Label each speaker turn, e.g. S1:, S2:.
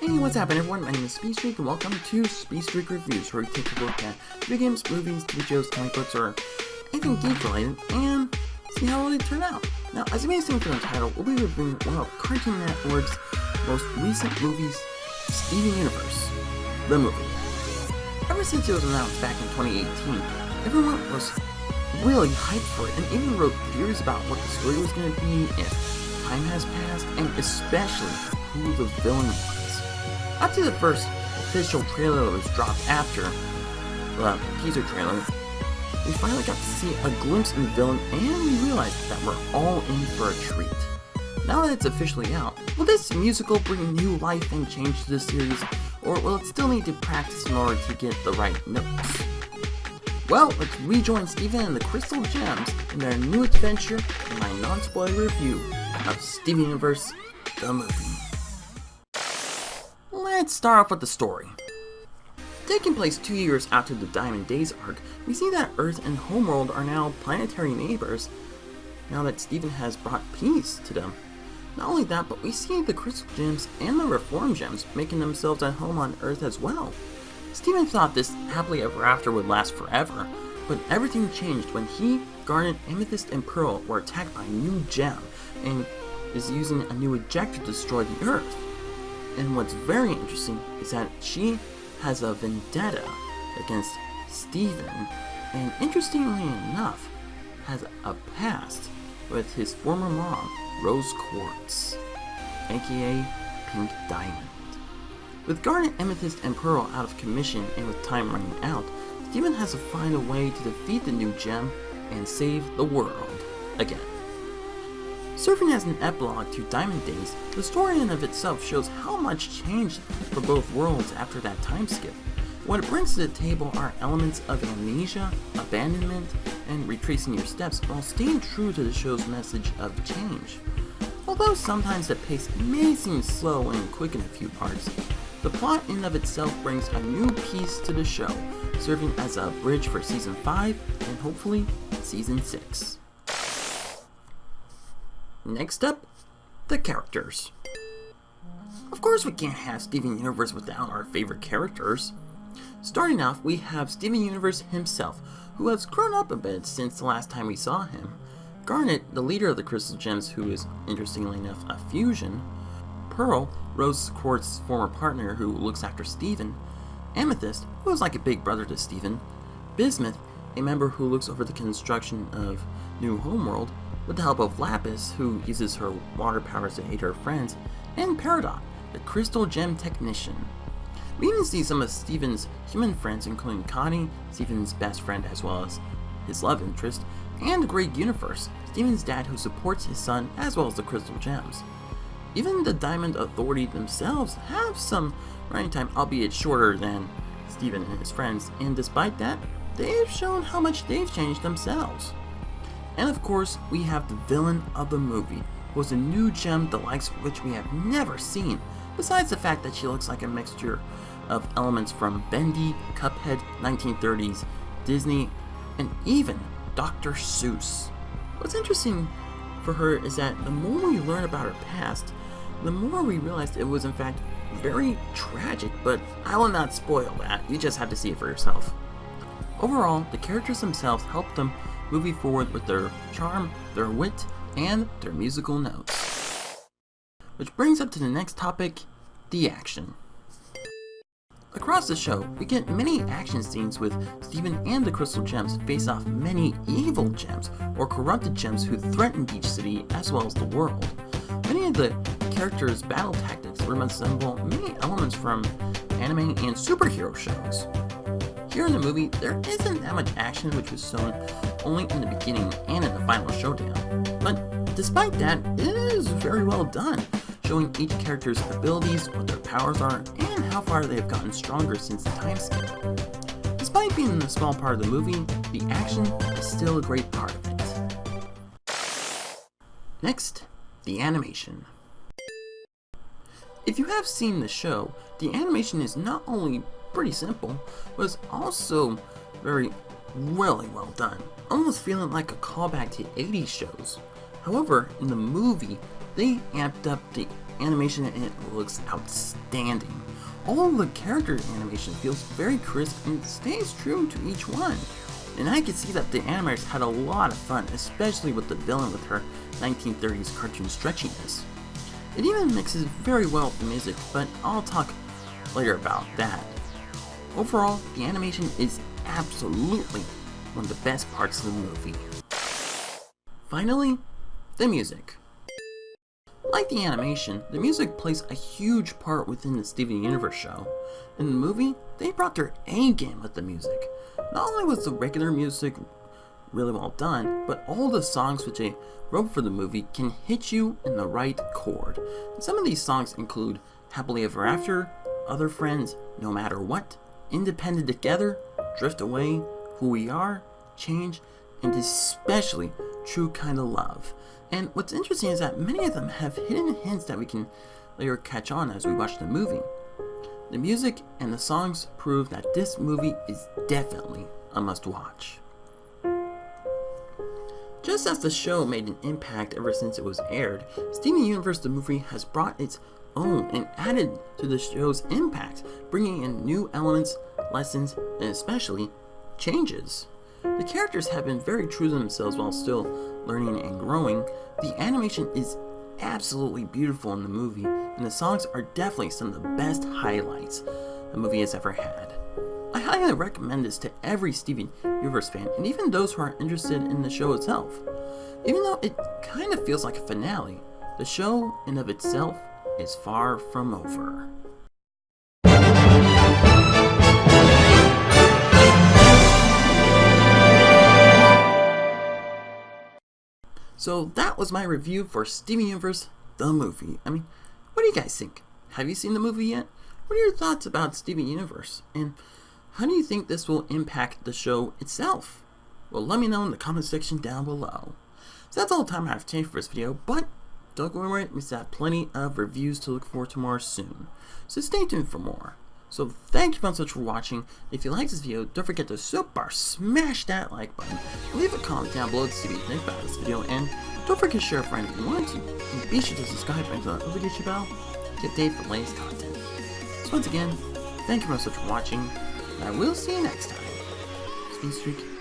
S1: Hey, what's happening everyone? My name is Speedstreak and welcome to Speedstreak Reviews, where we take a look at video games, movies, TV shows, comic books, or anything geek related, and see how they turn out. Now, as you may have seen from the title, we'll be reviewing one of Cartoon Network's most recent movies, Steven Universe, the movie. Ever since it was announced back in 2018, everyone was really hyped for it and even wrote theories about what the story was going to be, if time has passed, and especially who the villain was. After the first official trailer was dropped after the teaser trailer, we finally got to see a glimpse of the villain and we realized that we're all in for a treat. Now that it's officially out, will this musical bring new life and change to the series, or will it still need to practice in order to get the right notes? Well, let's rejoin Steven and the Crystal Gems in their new adventure in my non-spoiler review of Steven Universe, the movie. Let's start off with the story. Taking place 2 years after the Diamond Days arc, we see that Earth and Homeworld are now planetary neighbors now that Steven has brought peace to them. Not only that, but we see the Crystal Gems and the Reform Gems making themselves at home on Earth as well. Steven thought this happily ever after would last forever, but everything changed when he, Garnet, Amethyst, and Pearl were attacked by a new gem and is using a new ejector to destroy the Earth. And what's very interesting is that she has a vendetta against Steven, and interestingly enough, has a past with his former mom, Rose Quartz, aka Pink Diamond. With Garnet, Amethyst, and Pearl out of commission and with time running out, Steven has to find a way to defeat the new gem and save the world again. Serving as an epilogue to Diamond Days, the story in of itself shows how much changed for both worlds after that time skip. What it brings to the table are elements of amnesia, abandonment, and retracing your steps while staying true to the show's message of change. Although sometimes the pace may seem slow and quick in a few parts, the plot in of itself brings a new piece to the show, serving as a bridge for Season 5 and hopefully Season 6. Next up, the characters. Of course we can't have Steven Universe without our favorite characters. Starting off, we have Steven Universe himself, who has grown up a bit since the last time we saw him. Garnet, the leader of the Crystal Gems, who is, interestingly enough, a fusion. Pearl, Rose Quartz's former partner who looks after Steven. Amethyst, who is like a big brother to Steven. Bismuth, a member who looks over the construction of New Homeworld, with the help of Lapis, who uses her water powers to aid her friends, and Peridot, the Crystal Gem Technician. We even see some of Steven's human friends, including Connie, Steven's best friend as well as his love interest, and Greg Universe, Steven's dad who supports his son as well as the Crystal Gems. Even the Diamond Authority themselves have some running time, albeit shorter than Steven and his friends, and despite that, they've shown how much they've changed themselves. And of course, we have the villain of the movie, who is a new gem the likes of which we have never seen, besides the fact that she looks like a mixture of elements from Bendy, Cuphead, 1930s, Disney, and even Dr. Seuss. What's interesting for her is that the more we learn about her past, the more we realize it was in fact very tragic, but I will not spoil that, you just have to see it for yourself. Overall, the characters themselves help them moving forward with their charm, their wit, and their musical notes. Which brings up to the next topic, the action. Across the show, we get many action scenes with Steven and the Crystal Gems face off many evil gems or corrupted gems who threaten each city as well as the world. Many of the characters' battle tactics resemble many elements from anime and superhero shows. Here in the movie, there isn't that much action, which was shown only in the beginning and in the final showdown. But despite that, it is very well done, showing each character's abilities, what their powers are, and how far they have gotten stronger since the time skip. Despite being a small part of the movie, the action is still a great part of it. Next, the animation. If you have seen the show, the animation is not only pretty simple, but it's also really well done, almost feeling like a callback to 80s shows. However, in the movie, they amped up the animation in it looks outstanding. All the character animation feels very crisp and stays true to each one. And I can see that the animators had a lot of fun, especially with the villain with her 1930s cartoon stretchiness. It even mixes very well with the music, but I'll talk later about that. Overall, the animation is absolutely one of the best parts of the movie. Finally, the music. Like the animation, the music plays a huge part within the Steven Universe show. In the movie, they brought their A game with the music. Not only was the regular music really well done, but all the songs which they wrote for the movie can hit you in the right chord. And some of these songs include Happily Ever After, Other Friends, No Matter What, Independent Together, Drift Away, Who We Are, Change, and especially True Kinda Love. And what's interesting is that many of them have hidden hints that we can later catch on as we watch the movie. The music and the songs prove that this movie is definitely a must-watch. Just as the show made an impact ever since it was aired, Steven Universe the movie has brought its own and added to the show's impact, bringing in new elements, lessons, and especially changes. The characters have been very true to themselves while still learning and growing. The animation is absolutely beautiful in the movie, and the songs are definitely some of the best highlights the movie has ever had. I highly recommend this to every Steven Universe fan, and even those who are interested in the show itself. Even though it kind of feels like a finale, the show in of itself is far from over. So that was my review for Steven Universe the movie. I mean, what do you guys think? Have you seen the movie yet? What are your thoughts about Steven Universe? And how do you think this will impact the show itself? Well, let me know in the comment section down below. So that's all the time I have today for this video, but don't go anywhere, we still have plenty of reviews to look forward to more soon. So stay tuned for more. So thank you very much for watching. If you like this video, don't forget to super smash that like button, leave a comment down below to see what you think about this video, and don't forget to share a friend if you want to, and be sure to subscribe and hit the notification bell to get updated for the latest content. So once again, thank you very much for watching, and I will see you next time. Speedstreak.